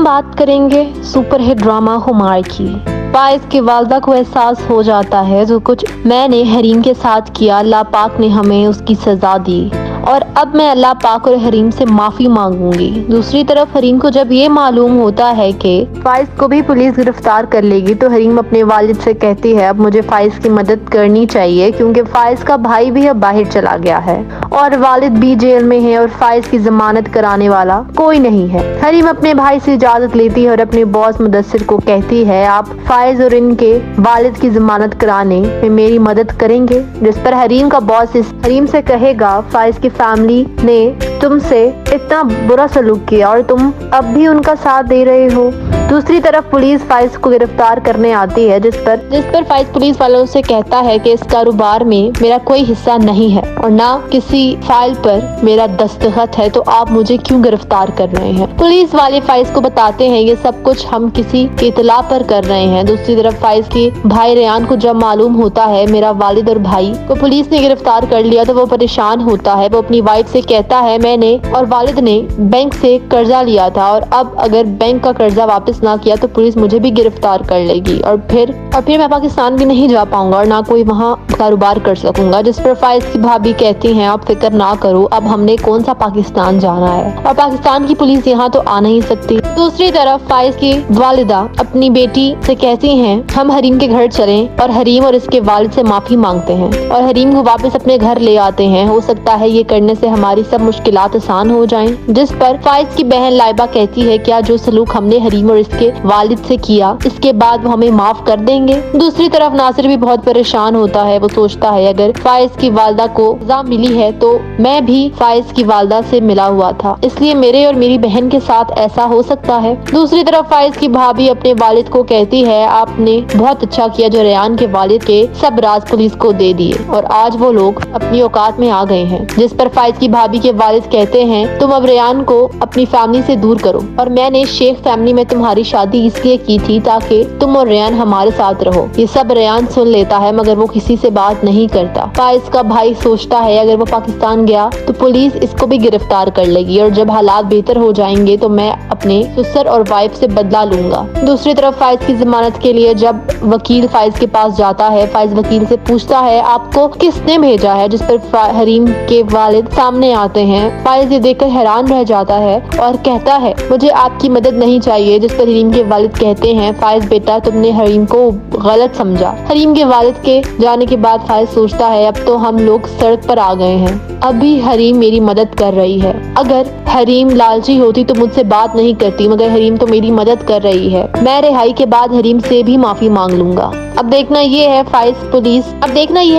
बात करेंगे super hit drama हुमार की। फाइज की वालदा को एहसास हो जाता है जो कुछ मैंने हरीम के साथ किया, अल्लाह पाक ने हमें उसकी सजा दी और अब मैं अल्लाह पाक और हरीम से माफी मांगूंगी। दूसरी तरफ हरीम को जब ये मालूम होता है कि फाइज को भी पुलिस गिरफ्तार कर लेगी तो हरीम अपने वालिद से कहती है अब मुझे फाइज की मदद करनी चाहिए क्योंकि फाइज का भाई भी अब बाहर चला गया है और वालिद भी जेल में है और फाइज की जमानत कराने वाला कोई नहीं है। हरीम अपने भाई से इजाजत लेती है और अपने बॉस मुदस्सिर को कहती है आप फाइज और इनके वालिद की जमानत कराने में मेरी मदद करेंगे। जिस पर हरीम का बॉस हरीम से कहेगा फाइज की फैमिली ने तुमसे इतना बुरा सलूक किया और तुम अब भी उनका साथ दे रहे हो। दूसरी तरफ पुलिस फाइज को गिरफ्तार करने आती है जिस पर फाइज पुलिस वालों से कहता है कि इस कारोबार में मेरा कोई हिस्सा नहीं है और ना किसी फाइल पर मेरा दस्तखत है, तो आप मुझे क्यों गिरफ्तार कर रहे हैं। पुलिस वाले फाइज को बताते हैं ये सब कुछ हम किसी की इतला पर कर रहे हैं। दूसरी तरफ फाइज के भाई रेयान को जब मालूम होता है मेरा वालिद और भाई को पुलिस ने गिरफ्तार कर लिया तो वो परेशान होता है। वो अपनी वाइफ से कहता है मैंने और वालिद ने बैंक से कर्जा लिया था और अब अगर बैंक का कर्जा वापस ना किया तो पुलिस मुझे भी गिरफ्तार कर लेगी और फिर मैं पाकिस्तान भी नहीं जा पाऊंगा और ना कोई वहाँ कारोबार कर सकूंगा। जिस पर फाइज की भाभी कहती हैं आप फिक्र ना करो, अब हमने कौन सा पाकिस्तान जाना है और पाकिस्तान की पुलिस यहाँ तो आ नहीं सकती। दूसरी तरफ फाइज की वालिदा अपनी बेटी से कहती हैं हम हरीम के घर चलें और हरीम और इसके वालिद से माफी मांगते हैं और हरीम को वापस अपने घर ले आते हैं। हो सकता है ये करने से हमारी सब मुश्किलात आसान हो जाएं। जिस पर फाइज की बहन लाइबा कहती है क्या जो सलूक हमने हरीम और इसके वालिद से किया इसके बाद वो हमें माफ कर देंगे। दूसरी तरफ नासिर भी बहुत परेशान होता है। वो सोचता है अगर फाइज की वालदा को सजा मिली है तो मैं भी फाइज की वालदा से मिला हुआ था, इसलिए मेरे और मेरी बहन के साथ ऐसा हो सकता है। दूसरी तरफ फाइज की भाभी अपने वालिद को कहती है आपने बहुत अच्छा किया जो रेयान के वालिद के सब राज पुलिस को दे दिए और आज वो लोग अपनी औकात में आ गए हैं। जिस पर फाइज की भाभी के वालिद कहते हैं तुम अब रेयान को अपनी फैमिली से दूर करो और मैंने शेख फैमिली में तुम्हारी शादी इसलिए की थी ताकि तुम और रेयान हमारे साथ रहो। ये सब रेयान सुन लेता है मगर वो किसी से बात नहीं करता। फाइज का भाई सोचता है अगर वो पाकिस्तान गया तो पुलिस इसको भी गिरफ्तार कर लेगी और जब हालात बेहतर हो जाएंगे तो मैं अपने ससुर और वाइफ से बदला लूंगा। दूसरी तरफ फाइज की जमानत के लिए जब वकील फाइज के पास जाता है, फाइज वकील से पूछता है आपको किसने भेजा है। जिस पर हरीम के वालिद सामने आते हैं। फाइज ये देखकर हैरान रह जाता है और कहता है मुझे आपकी मदद नहीं चाहिए। जिस पर हरीम के वालिद कहते हैं फाइज बेटा तुमने हरीम को गलत समझा। हरीम के वालिद के जाने के बाद फाइज सोचता है अब तो हम लोग सड़क पर आ गए हैं, अभी हरीम मेरी मदद कर रही है। अगर हरीम लालची होती तो मुझसे बात नहीं करती मगर हरीम तो मेरी मदद कर रही है। मैं रिहाई के बाद हरीम से भी माफी मांग लूंगा। अब देखना ये है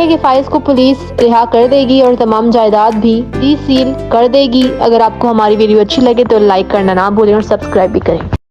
कि फाइज को पुलिस रिहा कर देगी और तमाम जायदाद भी सील कर देगी। अगर आपको हमारी वीडियो अच्छी लगे तो लाइक करना ना भूलें और सब्सक्राइब भी करें।